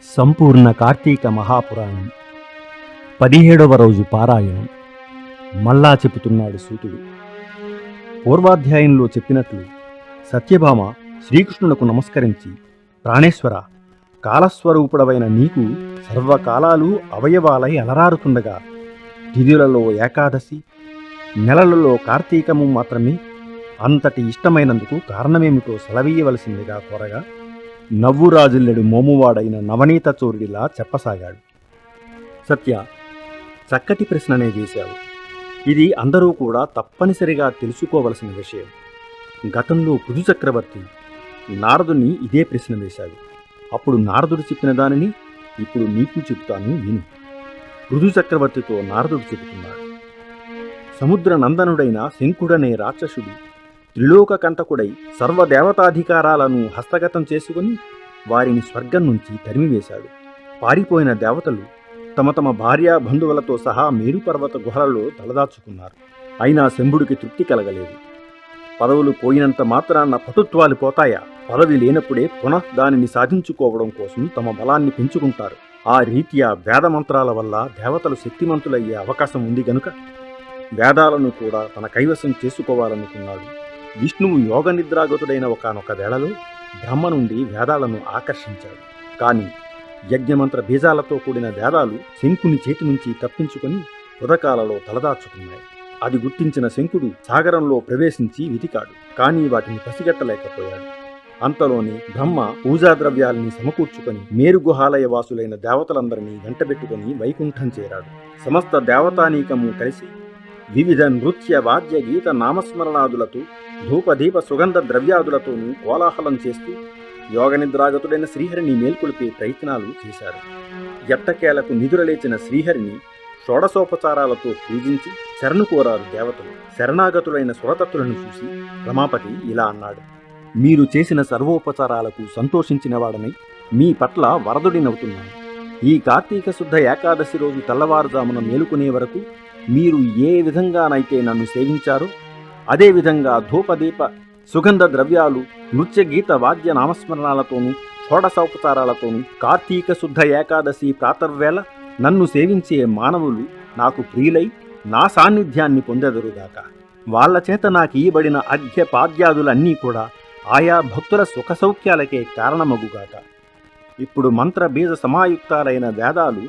సంపూర్ణ కార్తీక మహాపురాణం 17వ రోజు పారాయణం. మళ్ళా చెబుతున్నాడు సూతుడు. పూర్వాధ్యాయంలో చెప్పినట్లు సత్యభామ శ్రీకృష్ణునకు నమస్కరించి, ప్రాణేశ్వర, కాలస్వరూపుడవైన నీకు సర్వకాలాలు అవయవాలై అలరారుతుండగా తిథులలో ఏకాదశి, నెలలలో కార్తీకము మాత్రమే అంతటి ఇష్టమైనందుకు కారణమేమిటో సెలవీయవలసిందిగా కోరగా, నవ్వురాజిల్లెడు మోమువాడైన నవనీత చోరుడిలా చెప్పసాగాడు. సత్య, చక్కటి ప్రశ్ననే వేశావు. ఇది అందరూ కూడా తప్పనిసరిగా తెలుసుకోవలసిన విషయం. గతంలో పృథు చక్రవర్తి నారదుని ఇదే ప్రశ్న వేశాడు. అప్పుడు నారదుడు చెప్పిన దానిని ఇప్పుడు నీకు చెబుతాను, విను. పృథు చక్రవర్తితో నారదుడు చెబుతున్నాడు. సముద్ర నందనుడైన శంకుడనే రాక్షసుడు త్రిలోక కంటకుడై సర్వదేవతాధికారాలను హస్తగతం చేసుకుని వారిని స్వర్గం నుంచి తరిమివేశాడు. పారిపోయిన దేవతలు తమ తమ భార్యా బంధువులతో సహా మేరుపర్వత గుహలలో తలదాచుకున్నారు. అయినా శంభుడికి తృప్తి కలగలేదు. పదవులు పోయినంత మాత్రాన పటుత్వాలు పోతాయా? పదవి లేనప్పుడే పునః దానిని సాధించుకోవడం కోసం తమ బలాన్ని పెంచుకుంటారు. ఆ రీత్యా వేదమంత్రాల వల్ల దేవతలు శక్తిమంతులయ్యే అవకాశం ఉంది గనుక వేదాలను కూడా తన కైవసం చేసుకోవాలనుకున్నాడు. విష్ణువు యోగ నిద్రాగతుడైన ఒకానొక వేళలో బ్రహ్మ నుండి వేదాలను ఆకర్షించాడు. కాని యజ్ఞమంత్ర బీజాలతో కూడిన వేదాలు శంకుని చేతి నుంచి తప్పించుకొని ఉదకాలలో తలదాచుకున్నాయి. అది గుర్తించిన శంకుడు సాగరంలో ప్రవేశించి వెతికాడు. కానీ వాటిని పసిగట్టలేకపోయాడు. అంతలోని బ్రహ్మ పూజాద్రవ్యాల్ని సమకూర్చుకొని మేరుగుహాలయ వాసులైన దేవతలందరినీ వెంటబెట్టుకుని వైకుంఠం చేరాడు. సమస్త దేవతానీకము కలిసి వివిధ నృత్య వాద్య గీత నామస్మరణాదులతో ధూపదీప సుగంధ ద్రవ్యాదులతోనూ కోలాహలం చేస్తూ యోగనిద్రాగతుడైన శ్రీహరిని మేల్కొల్పే ప్రయత్నాలు చేశారు. ఎట్టకేలకు నిదురలేచిన శ్రీహరిని షోడశోపచారాలతో పూజించి శరణు కోరారు దేవతలు. శరణాగతులైన సురతత్తులను చూసి రమాపతి ఇలా అన్నాడు: మీరు చేసిన సర్వోపచారాలకు సంతోషించిన వాడనై మీ పట్ల వరదుడినవుతున్నాను. ఈ కార్తీక శుద్ధ ఏకాదశి రోజు తెల్లవారుజామున మేలుకునే వరకు మీరు ఏ విధంగానైతే నన్ను సేవించారో అదేవిధంగా ధూపదీప సుగంధ ద్రవ్యాలు, నృత్య గీత వాద్య నామస్మరణాలతోనూ షోడశోపచారాలతోనూ కార్తీక శుద్ధ ఏకాదశి ప్రాతర్వేళ నన్ను సేవించే మానవులు నాకు ప్రియులై నా సాన్నిధ్యాన్ని పొందెదరుగాక. వాళ్ల చేత నాకు ఇయ్యబడిన అర్ఘ్య పాద్యాదులన్నీ కూడా ఆయా భక్తుల సుఖసౌఖ్యాలకే కారణమగుగాక. ఇప్పుడు మంత్ర బీజ సమాయుక్తాలైన వేదాలు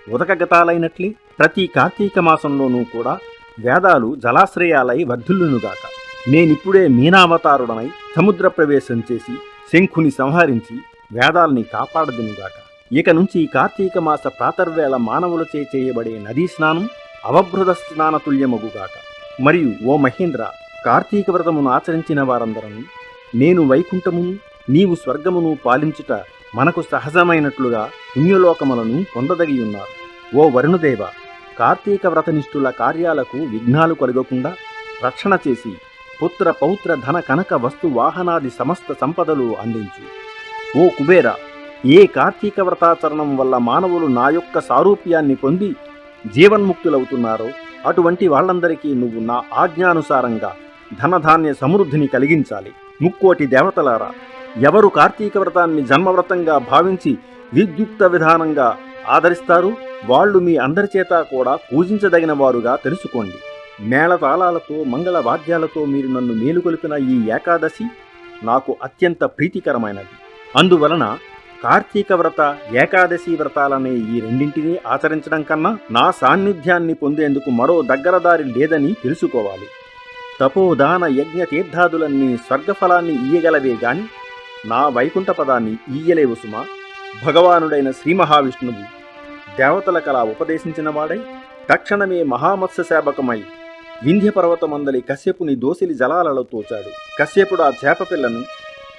ఉదకగతాలైనట్లే ప్రతి కార్తీక మాసంలోనూ కూడా వేదాలు జలాశ్రయాలై వర్ధిల్లునుగాక. నేనిప్పుడే మీనావతారుడనై సముద్ర ప్రవేశం చేసి శంఖుని సంహరించి వేదాల్ని కాపాడదునుగాక. ఇక నుంచి కార్తీక మాస ప్రాతర్వేళ మానవులచే చేయబడే నదీ స్నానం అవబృధ స్నానతుల్యమగుగాక. మరియు ఓ మహేంద్ర, కార్తీక వ్రతమును ఆచరించిన వారందరూ నేను వైకుంఠమును నీవు స్వర్గమును పాలించుట మనకు సహజమైనట్లుగా పుణ్యలోకములను పొందదగియున్నారు. ఓ వరుణదేవ, కార్తీక వ్రతనిష్ఠుల కార్యాలకు విఘ్నాలు కలగకుండా రక్షణ చేసి పుత్ర పౌత్ర ధన కనక వస్తు వాహనాది సమస్త సంపదలు అందించు. ఓ కుబేర, ఏ కార్తీక వ్రతాచరణం వల్ల మానవులు నా యొక్క సారూప్యాన్ని పొంది జీవన్ముక్తులవుతున్నారో అటువంటి వాళ్ళందరికీ నువ్వు నా ఆజ్ఞానుసారంగా ధనధాన్య సమృద్ధిని కలిగించాలి. ముక్కోటి దేవతలారా, ఎవరు కార్తీక వ్రతాన్ని జన్మవ్రతంగా భావించి విద్యుక్త విధానంగా ఆదరిస్తారు వాళ్ళు మీ అందరి చేత కూడా పూజించదగిన వారుగా తెలుసుకోండి. మేళతాళాలతో మంగళ వాద్యాలతో మీరు నన్ను మేలుకొలిపిన ఈ ఏకాదశి నాకు అత్యంత ప్రీతికరమైనది. అందువలన కార్తీక వ్రత, ఏకాదశి వ్రతాలనే ఈ రెండింటినీ ఆచరించడం కన్నా నా సాన్నిధ్యాన్ని పొందేందుకు మరో దగ్గరదారి లేదని తెలుసుకోవాలి. తపోదాన యజ్ఞ తీర్థాదులన్నీ స్వర్గఫలాన్ని ఇయ్యగలవే గాని నా వైకుంఠ పదాన్ని ఇయ్యలేవు సుమా. భగవానుడైన శ్రీ మహావిష్ణువు దేవతల కళ ఉపదేశించిన వాడై తక్షణమే మహామత్స్య సేవకమై వింధ్య పర్వతమందలి కశ్యపుని దోసిలి జలాలలో తోచాడు. కశ్యపుడు ఆ చేపపిల్లను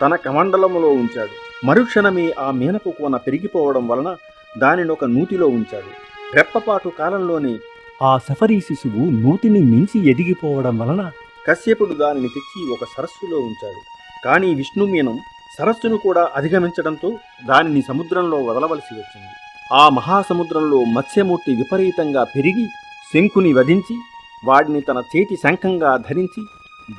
తన కమండలములో ఉంచాడు. మరుక్షణమే ఆ మీనపు కోన పెరిగిపోవడం వలన దానినొక నూతిలో ఉంచాడు. రెప్పపాటు కాలంలోనే ఆ సఫరీ శిశువు నూతిని మించి ఎదిగిపోవడం వలన కశ్యపుడు దానిని తెచ్చి ఒక సరస్సులో ఉంచాడు. కానీ విష్ణుమీనం సరస్సును కూడా అధిగమించడంతో దానిని సముద్రంలో వదలవలసి వచ్చింది. ఆ మహాసముద్రంలో మత్స్యమూర్తి విపరీతంగా పెరిగి శంకుని వధించి వాడిని తన చేతి శంఖంగా ధరించి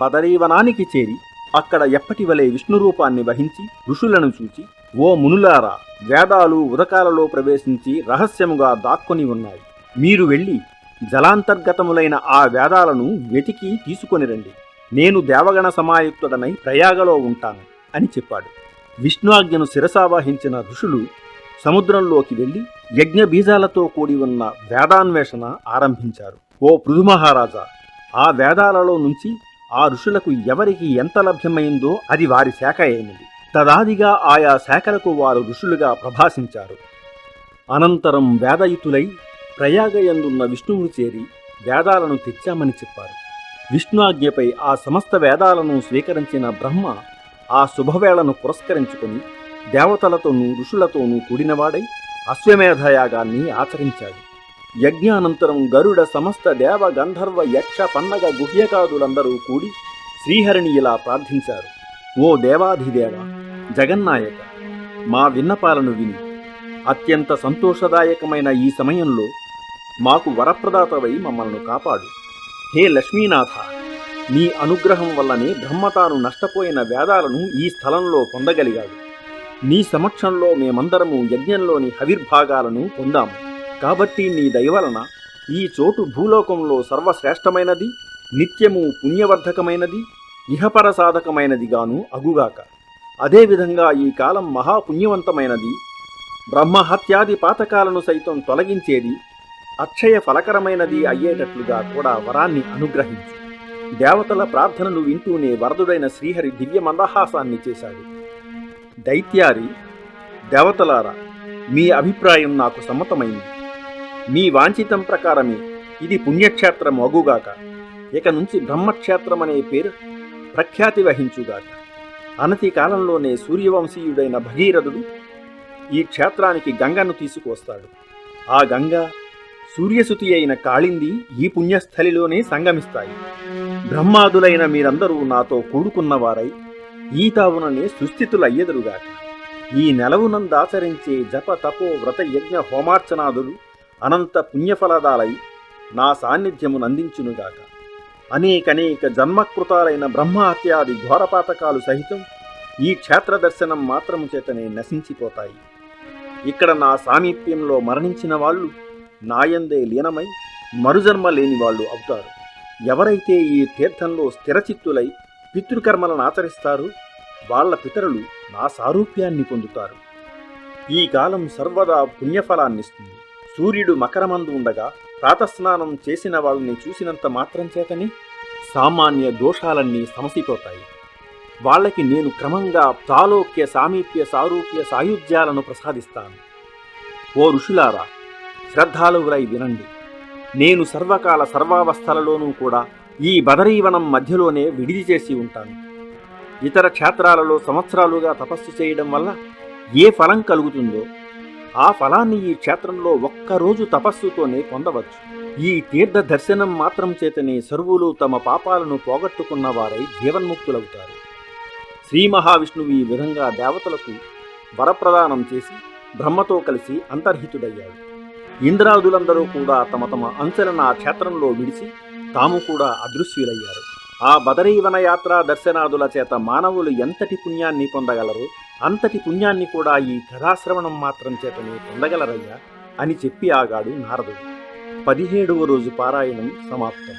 బదరీవనానికి చేరి అక్కడ ఎప్పటి వలె విష్ణురూపాన్ని వహించి ఋషులను చూచి ఓ మునులారా, వేదాలు ఉదకాలలో ప్రవేశించి రహస్యముగా దాక్కుని ఉన్నాయి. మీరు వెళ్ళి జలాంతర్గతములైన ఆ వేదాలను వెతికి తీసుకొనిరండి. నేను దేవగణ సమాయుక్తుడనై ప్రయాగలో ఉంటాను అని చెప్పాడు. విష్ణుఆజ్ఞను శిరసావహించిన ఋషులు సముద్రంలోకి వెళ్లి యజ్ఞ బీజాలతో కూడి ఉన్న వేదాన్వేషణ ఆరంభించారు. ఓ పృథు మహారాజా, ఆ వేదాలలో నుంచి ఆ ఋషులకు ఎవరికి ఎంత లభ్యమైందో అది వారి శాఖ అయినది. తదాదిగా ఆయా శాఖలకు వారు ఋషులుగా ప్రభాసించారు. అనంతరం వేదయుతులై ప్రయాగయందున్న విష్ణువును చేరి వేదాలను తెచ్చామని చెప్పారు. విష్ణుఆజ్ఞపై ఆ సమస్త వేదాలను స్వీకరించిన బ్రహ్మ ఆ శుభవేళను పురస్కరించుకొని దేవతలతోనూ ఋషులతోనూ కూడినవాడై అశ్వమేధయాగాన్ని ఆచరించాడు. యజ్ఞానంతరం గరుడ సమస్త దేవ గంధర్వ యక్ష పన్నగ గుహ్యకాదులందరూ కూడి శ్రీహరిని ఇలా ప్రార్థించారు. ఓ దేవాధిదేవ, జగన్నాయక, మా విన్నపాలను విని అత్యంత సంతోషదాయకమైన ఈ సమయంలో మాకు వరప్రదాతవై మమ్మల్ని కాపాడు. హే లక్ష్మీనాథ, నీ అనుగ్రహం వల్లనే బ్రహ్మతాను నష్టపోయిన వేదాలను ఈ స్థలంలో పొందగలిగాడు. నీ సమక్షంలో మేమందరము యజ్ఞంలోని హవిర్భాగాలను పొందాము. కాబట్టి నీ దయవలన ఈ చోటు భూలోకంలో సర్వశ్రేష్టమైనది, నిత్యము పుణ్యవర్ధకమైనది, ఇహపర సాధకమైనదిగాను అగుగాక. అదేవిధంగా ఈ కాలం మహాపుణ్యవంతమైనది, బ్రహ్మహత్యాది పాతకాలను సైతం తొలగించేది, అక్షయ ఫలకరమైనది అయ్యేటట్లుగా కూడా వరాన్ని అనుగ్రహించు. దేవతల ప్రార్థనలు వింటూనే వరదుడైన శ్రీహరి దివ్య మందహాసాన్ని చేశాడు. దైత్యారి, దేవతలారా, మీ అభిప్రాయం నాకు సమ్మతమైంది. మీ వాంఛితం ప్రకారమే ఇది పుణ్యక్షేత్రం అగుగాక. ఇక నుంచి బ్రహ్మక్షేత్రమనే పేరు ప్రఖ్యాతి వహించుగాక. అనతి కాలంలోనే సూర్యవంశీయుడైన భగీరథుడు ఈ క్షేత్రానికి గంగను తీసుకువస్తాడు. ఆ గంగ, సూర్యసుతి అయిన కాళింది ఈ పుణ్యస్థలిలోనే సంగమిస్తాయి. బ్రహ్మాదులైన మీరందరూ నాతో కూడుకున్నవారై ఈ తావుననే సుస్థితులయ్యెదరుగాక. ఈ నెలవునందాచరించే జప తపో వ్రత యజ్ఞ హోమార్చనాదులు అనంత పుణ్యఫలదాలై నా సాన్నిధ్యమునందించునుగాక. అనేకనేక జన్మకృతాలైన బ్రహ్మహత్యాది ఘోరపాతకాలు సహితం ఈ క్షేత్ర దర్శనం మాత్రము చేతనే నశించిపోతాయి. ఇక్కడ నా సామీప్యంలో మరణించిన వాళ్ళు నాయందే లీనమై మరుజన్మ లేని వాళ్ళు అవుతారు. ఎవరైతే ఈ తీర్థంలో స్థిరచిత్తులై పితృకర్మలను ఆచరిస్తారో వాళ్ల పితరులు నా సారూప్యాన్ని పొందుతారు. ఈ కాలం సర్వదా పుణ్యఫలాన్నిస్తుంది. సూర్యుడు మకరమందు ఉండగా ప్రాతస్నానం చేసిన వాళ్ళని చూసినంత మాత్రం చేతనే సామాన్య దోషాలన్నీ సమసిపోతాయి. వాళ్ళకి నేను క్రమంగా తాలోక్య సామీప్య సారూప్య సాయుధ్యాలను ప్రసాదిస్తాను. ఓ ఋషులారా, శ్రద్ధాలువులై వినండి. నేను సర్వకాల సర్వావస్థలలోనూ కూడా ఈ బదరీవనం మధ్యలోనే విడిది చేసి ఉంటాను. ఇతర క్షేత్రాలలో సంవత్సరాలుగా తపస్సు చేయడం వల్ల ఏ ఫలం కలుగుతుందో ఆ ఫలాన్ని ఈ క్షేత్రంలో ఒక్కరోజు తపస్సుతోనే పొందవచ్చు. ఈ తీర్థ దర్శనం మాత్రం చేతనే సర్వులు తమ పాపాలను పోగొట్టుకున్న వారై జీవన్ముక్తులవుతారు. శ్రీ మహావిష్ణువు ఈ విధంగా దేవతలకు వరప్రదానం చేసి బ్రహ్మతో కలిసి అంతర్హితుడయ్యాడు. ఇంద్రాదులందరూ కూడా తమ తమ అంచెలను ఆ క్షేత్రంలో విడిచి తాము కూడా అదృశ్యులయ్యారు. ఆ బదరీవన యాత్రా దర్శనాదుల చేత మానవులు ఎంతటి పుణ్యాన్ని పొందగలరో అంతటి పుణ్యాన్ని కూడా ఈ కథాశ్రవణం మాత్రం చేతనే పొందగలరయ్యా అని చెప్పి ఆగాడు నారదుడు. 17వ రోజు పారాయణం సమాప్తం.